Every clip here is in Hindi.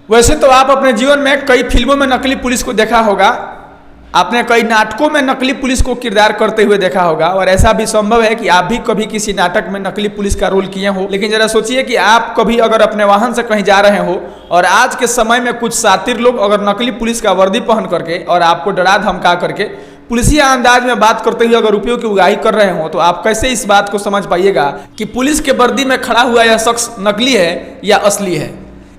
वैसे तो आप अपने जीवन में कई फिल्मों में नकली पुलिस को देखा होगा, आपने कई नाटकों में नकली पुलिस को किरदार करते हुए देखा होगा, और ऐसा भी संभव है कि आप भी कभी किसी नाटक में नकली पुलिस का रोल किए हो। लेकिन जरा सोचिए कि आप कभी अगर अपने वाहन से कहीं जा रहे हो और आज के समय में कुछ शातिर लोग अगर नकली पुलिस का वर्दी पहन करके और आपको डरा धमका करके पुलिसिया अंदाज में बात करते हुए अगर रुपयों की उगाही कर रहे हो, तो आप कैसे इस बात को समझ पाइएगा कि पुलिस के वर्दी में खड़ा हुआ यह शख्स नकली है या असली है।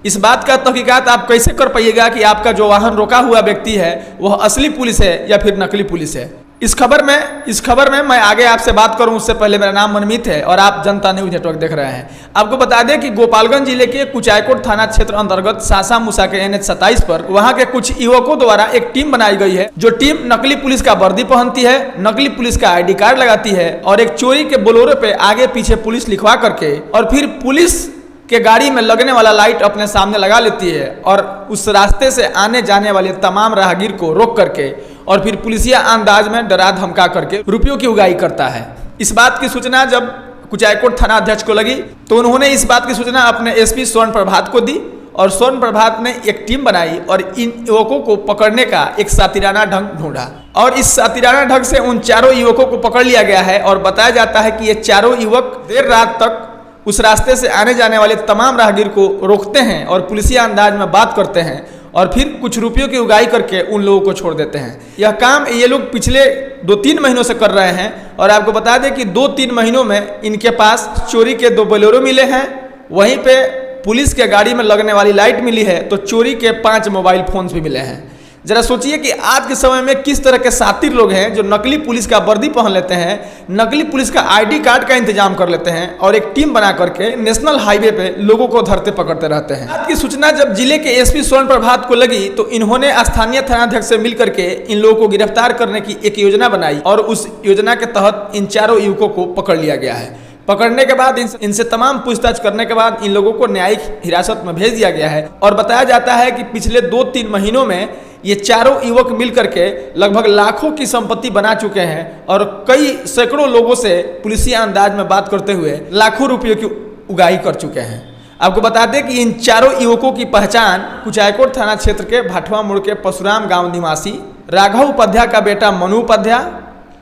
इस बात का तहकीकात आप कैसे कर पाइएगा कि आपका जो वाहन रोका हुआ व्यक्ति है वह असली पुलिस है या फिर नकली पुलिस है। इस खबर में मैं आगे आपसे बात करूं उससे पहले मेरा नाम मनमीत है और आप जनता न्यूज नेटवर्क देख रहे हैं। आपको बता दें कि गोपालगंज जिले के कुचायकोट थाना क्षेत्र अंतर्गत सासा मूसा के NH 27 पर वहां के कुछ युवकों द्वारा एक टीम बनाई गई है, जो टीम नकली पुलिस का वर्दी पहनती है, नकली पुलिस का ID कार्ड लगाती है और एक चोरी के बोलेरो पे आगे पीछे पुलिस लिखवा करके और फिर पुलिस के गाड़ी में लगने वाला लाइट अपने सामने लगा लेती है और उस रास्ते से आने जाने वाले तमाम राहगीर को रोक करके और फिर पुलिसिया अंदाज में डरा धमका करके रुपयों की उगाही करता है। इस बात की सूचना जब कुचायकोट थाना अध्यक्ष को लगी तो उन्होंने इस बात की सूचना अपने SP स्वर्ण प्रभात को दी और स्वर्ण प्रभात ने एक टीम बनाई और इन युवकों को पकड़ने का एक सातिराना ढंग ढूंढा और इस सातिराना ढंग से उन चारों युवकों को पकड़ लिया गया है। और बताया जाता है कि ये चारों युवक देर रात तक उस रास्ते से आने जाने वाले तमाम राहगीर को रोकते हैं और पुलिसिया अंदाज में बात करते हैं और फिर कुछ रुपयों की उगाही करके उन लोगों को छोड़ देते हैं। यह काम ये लोग पिछले 2-3 महीनों से कर रहे हैं और आपको बता दें कि 2-3 महीनों में इनके पास चोरी के 2 बोलेरो मिले हैं, वहीं पे पुलिस के गाड़ी में लगने वाली लाइट मिली है, तो चोरी के 5 मोबाइल फोन्स भी मिले हैं। जरा सोचिए कि आज के समय में किस तरह के शातिर लोग हैं जो नकली पुलिस का वर्दी पहन लेते हैं, नकली पुलिस का ID कार्ड का इंतजाम कर लेते हैं और एक टीम बना करके नेशनल हाईवे पे लोगों को धरते पकड़ते रहते हैं। आज की सूचना जब जिले के SP स्वर्ण प्रभात को लगी तो इन्होंने स्थानीय थानाध्यक्ष से मिलकर के इन लोगों को गिरफ्तार करने की एक योजना बनाई और उस योजना के तहत इन चारों युवकों को पकड़ लिया गया है। पकड़ने के बाद इनसे तमाम पूछताछ करने के बाद इन लोगों को न्यायिक हिरासत में भेज दिया गया है और बताया जाता है कि पिछले 2-3 महीनों में ये चारों युवक मिलकर के लगभग लाखों की संपत्ति बना चुके हैं और कई सैकड़ों लोगों से पुलिसिया अंदाज में बात करते हुए लाखों रुपयों की उगाही कर चुके हैं। आपको बता दें कि इन चारों युवकों की पहचान कुचायकोट थाना क्षेत्र के भाटवा मोड़ के परशुराम गांव निवासी राघव उपाध्याय का बेटा मनु उपाध्याय,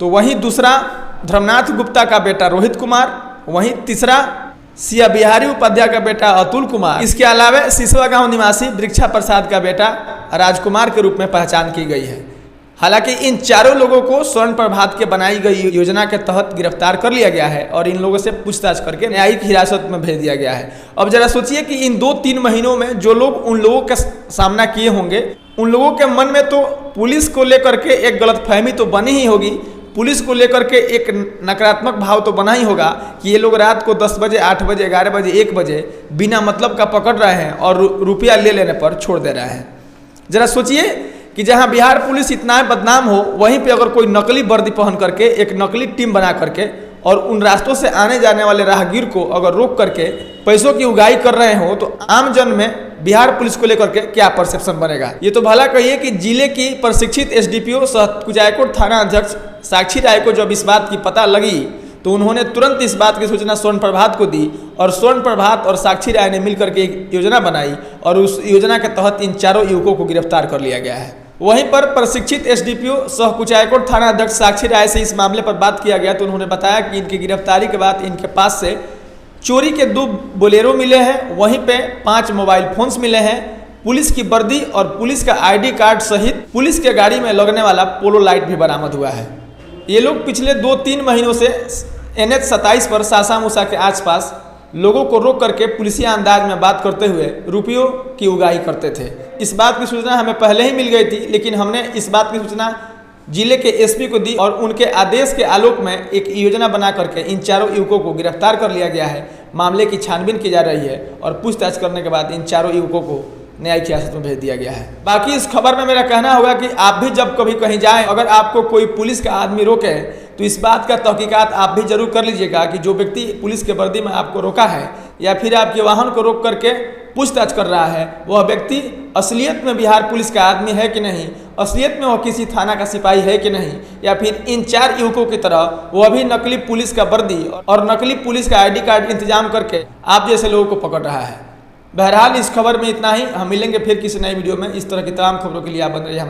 तो वहीं दूसरा धर्मनाथ गुप्ता का बेटा रोहित कुमार, वहीं तीसरा सिया बिहारी उपाध्याय का बेटा अतुल कुमार, इसके अलावा सिसवा गांव निवासी वृक्षा प्रसाद का बेटा राजकुमार के रूप में पहचान की गई है। हालांकि इन चारों लोगों को स्वर्ण प्रभात के बनाई गई योजना के तहत गिरफ्तार कर लिया गया है और इन लोगों से पूछताछ करके न्यायिक हिरासत में भेज दिया गया है। अब जरा सोचिए कि इन 2-3 महीनों में जो लोग उन लोगों का सामना किए होंगे, उन लोगों के मन में तो पुलिस को लेकर के एक गलतफहमी तो बनी ही होगी, पुलिस को लेकर के एक नकारात्मक भाव तो बना ही होगा कि ये लोग रात को 10 बजे, 8 बजे, 11 बजे, 1 बजे बिना मतलब का पकड़ रहे हैं और रुपया ले लेने पर छोड़ दे रहे हैं। जरा सोचिए कि जहां बिहार पुलिस इतना बदनाम हो, वहीं पे अगर कोई नकली वर्दी पहन करके एक नकली टीम बना करके और उन रास्तों से आने जाने वाले राहगीर को अगर रोक करके पैसों की उगाही कर रहे हो, तो आम जन में बिहार पुलिस को लेकर के क्या परसेप्शन बनेगा। ये तो भला कहिए कि जिले की प्रशिक्षित SDPO सह कुचायकोट थाना अध्यक्ष साक्षी राय को जब इस बात की पता लगी तो उन्होंने तुरंत इस बात की सूचना स्वर्ण प्रभात को दी और स्वर्ण प्रभात और साक्षी राय ने मिलकर के एक योजना बनाई और उस योजना के तहत इन चारों युवकों को गिरफ्तार कर लिया गया है। वहीं पर प्रशिक्षित SDPO सह कुचायकोट थाना अध्यक्ष साक्षी राय से इस मामले पर बात किया गया तो उन्होंने बताया कि इनकी गिरफ्तारी के बाद इनके पास से चोरी के 2 बोलेरो मिले हैं, वहीं पे 5 मोबाइल फोन्स मिले हैं, पुलिस की वर्दी और पुलिस का ID कार्ड सहित पुलिस के गाड़ी में लगने वाला पोलो लाइट भी बरामद हुआ है। ये लोग पिछले 2-3 महीनों से NH 27 पर सासा मूसा के आसपास लोगों को रोक करके पुलिसिया अंदाज में बात करते हुए रुपयों की उगाही करते थे। इस बात की सूचना हमें पहले ही मिल गई थी, लेकिन हमने इस बात की सूचना जिले के SP को दी और उनके आदेश के आलोक में एक योजना बना करके इन चारों युवकों को गिरफ्तार कर लिया गया है। मामले की छानबीन की जा रही है और पूछताछ करने के बाद इन चारों युवकों को न्यायिक हिरासत में भेज दिया गया है। बाकी इस खबर में मेरा कहना होगा कि आप भी जब कभी कहीं जाएं, अगर आपको कोई पुलिस का आदमी रोके तो इस बात का तहकीकात आप भी जरूर कर लीजिएगा कि जो व्यक्ति पुलिस के वर्दी में आपको रोका है या फिर आपके वाहन को रोक करके पूछताछ कर रहा है, वह व्यक्ति असलियत में बिहार पुलिस का आदमी है कि नहीं, असलियत में वह किसी थाना का सिपाही है कि नहीं, या फिर इन 4 युवकों की तरह वह भी नकली पुलिस का वर्दी और नकली पुलिस का ID कार्ड इंतजाम करके आप जैसे लोगों को पकड़ रहा है। बहरहाल इस खबर में इतना ही, हम मिलेंगे फिर किसी नई वीडियो में। इस तरह की तमाम खबरों के लिए आप बन रहिए हमारे